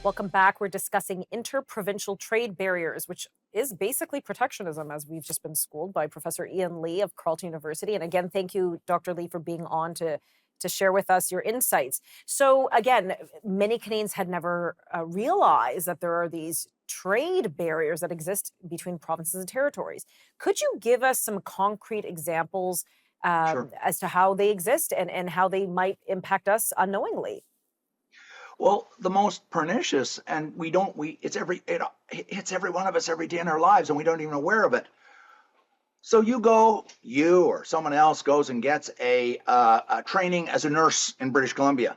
Welcome back. We're discussing inter-provincial trade barriers, which is basically protectionism, as we've just been schooled by Professor Ian Lee of Carleton University. And again, thank you, Dr. Lee, for being on to share with us your insights. So again, many Canadians had never realized that there are these trade barriers that exist between provinces and territories. Could you give us some concrete examples Sure. as to how they exist and how they might impact us unknowingly? Well, the most pernicious, and we don't, we, it hits every one of us every day in our lives, and we don't even aware of it. So you or someone else goes and gets a training as a nurse in British Columbia.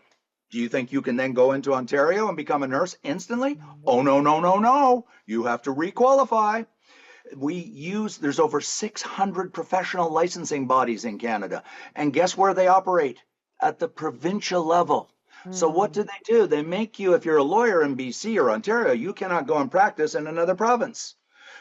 Do you think you can then go into Ontario and become a nurse instantly? Oh, no, no, no, no. You have to requalify. There's over 600 professional licensing bodies in Canada. And guess where they operate? At the provincial level. So what Hmm. do? They make you, if you're a lawyer in BC or Ontario, you cannot go and practice in another province.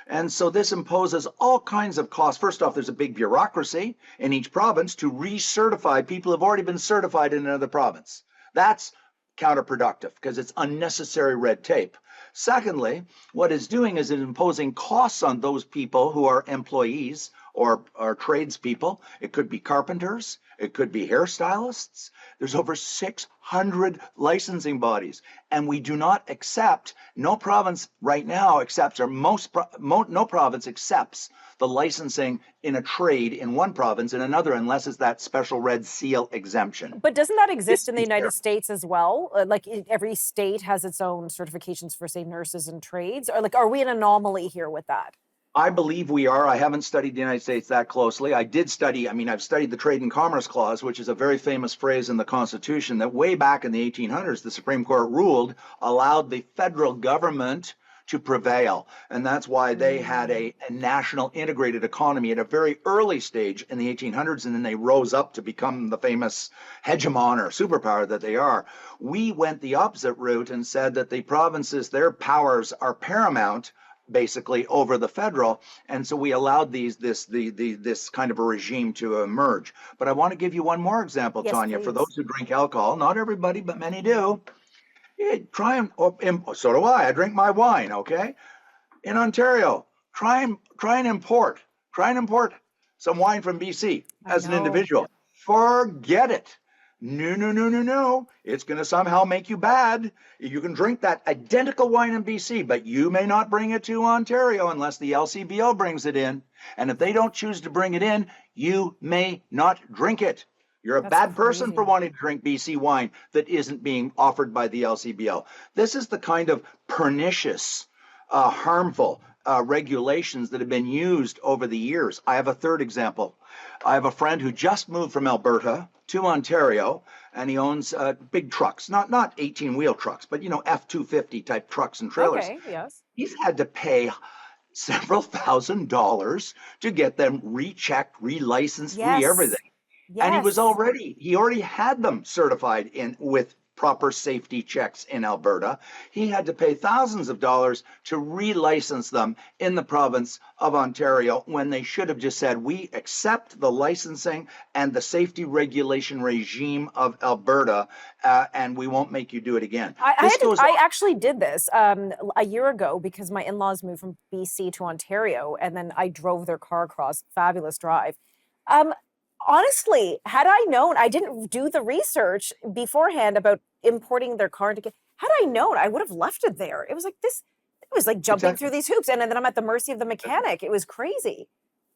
And so this imposes all kinds of costs. First off, there's a big bureaucracy in each province to recertify people who have already been certified in another province. That's counterproductive because it's unnecessary red tape. Secondly, what it's doing is imposing costs on those people who are employees or tradespeople. It could be carpenters, it could be hairstylists. There's over 600 licensing bodies, and we do not accept, no province right now accepts, or no province accepts the licensing in a trade in one province in another unless it's that special red seal exemption. But doesn't that exist This in the is United here. States as well? Every state has its own certifications for, say, nurses and trades. Or are we an anomaly here with that? I believe we are. I haven't studied the United States that closely. I've studied the Trade and Commerce Clause, which is a very famous phrase in the Constitution that way back in the 1800s, the Supreme Court ruled, allowed the federal government to prevail. And that's why they had Mm. a national integrated economy at a very early stage in the 1800s, and then they rose up to become the famous hegemon or superpower that they are. We went the opposite route and said that the provinces, their powers are paramount basically over the federal, and so we allowed this kind of a regime to emerge. But I want to give you one more example, Yes, Tanya. For those please. who drink alcohol, not everybody, but many do. Try and so do I. I drink my wine. Okay, in Ontario, try and import some wine from BC I as an know. individual. Forget it. No, no, no, no, no. It's going to somehow make you bad. You can drink that identical wine in BC, but you may not bring it to Ontario unless the LCBO brings it in. And if they don't choose to bring it in, you may not drink it. You're a That's bad person for crazy. wanting to drink BC wine that isn't being offered by the LCBO. This is the kind of pernicious, harmful regulations that have been used over the years. I have a third example. I have a friend who just moved from Alberta to Ontario, and he owns big trucks, not 18-wheel trucks, but F-250 type trucks and trailers. Okay, yes. He's had to pay several $1,000s to get them rechecked, relicensed, Yes. everything. And Yes. he already had them certified in with proper safety checks in Alberta. He had to pay thousands of dollars to relicense them in the province of Ontario when they should have just said, we accept the licensing and the safety regulation regime of Alberta, and we won't make you do it again. This goes I on. actually did this a year ago because my in-laws moved from BC to Ontario, and then I drove their car across. Fabulous drive. Um, Honestly, had I known, I didn't do the research beforehand about importing their car into. Had I known, I would have left it there. It was like this. It was like jumping through Exactly. these hoops, and then I'm at the mercy of the mechanic. It was crazy.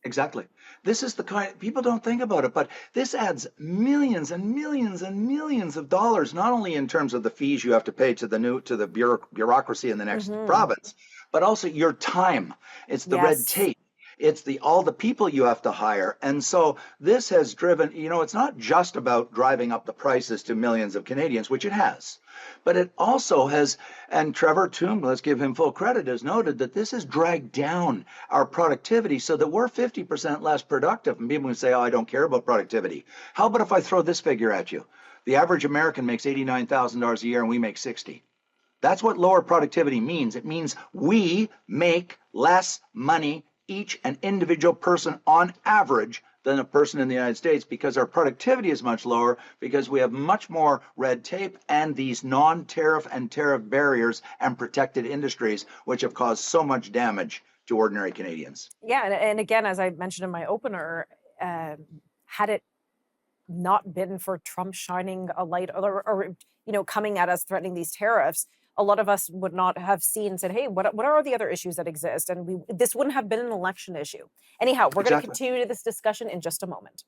Exactly. This is the kind people don't think about it, but this adds millions and millions and millions of dollars, not only in terms of the fees you have to pay to the bureaucracy in the next Hmm. province, but also your time. It's the red Yes. tape. It's the all the people you have to hire. And so this has driven, it's not just about driving up the prices to millions of Canadians, which it has, but it also has, and Trevor Toomb, let's give him full credit, has noted that this has dragged down our productivity so that we're 50% less productive. And people can say, oh, I don't care about productivity. How about if I throw this figure at you? The average American makes $89,000 a year and we make 60. That's what lower productivity means. It means we make less money, each and individual person on average, than a person in the United States because our productivity is much lower, because we have much more red tape and these non-tariff and tariff barriers and protected industries, which have caused so much damage to ordinary Canadians. Yeah, and again, as I mentioned in my opener, had it not been for Trump shining a light or coming at us threatening these tariffs, a lot of us would not have seen and said, hey, what are the other issues that exist? And this wouldn't have been an election issue. Anyhow, we're going to Exactly. continue this discussion in just a moment.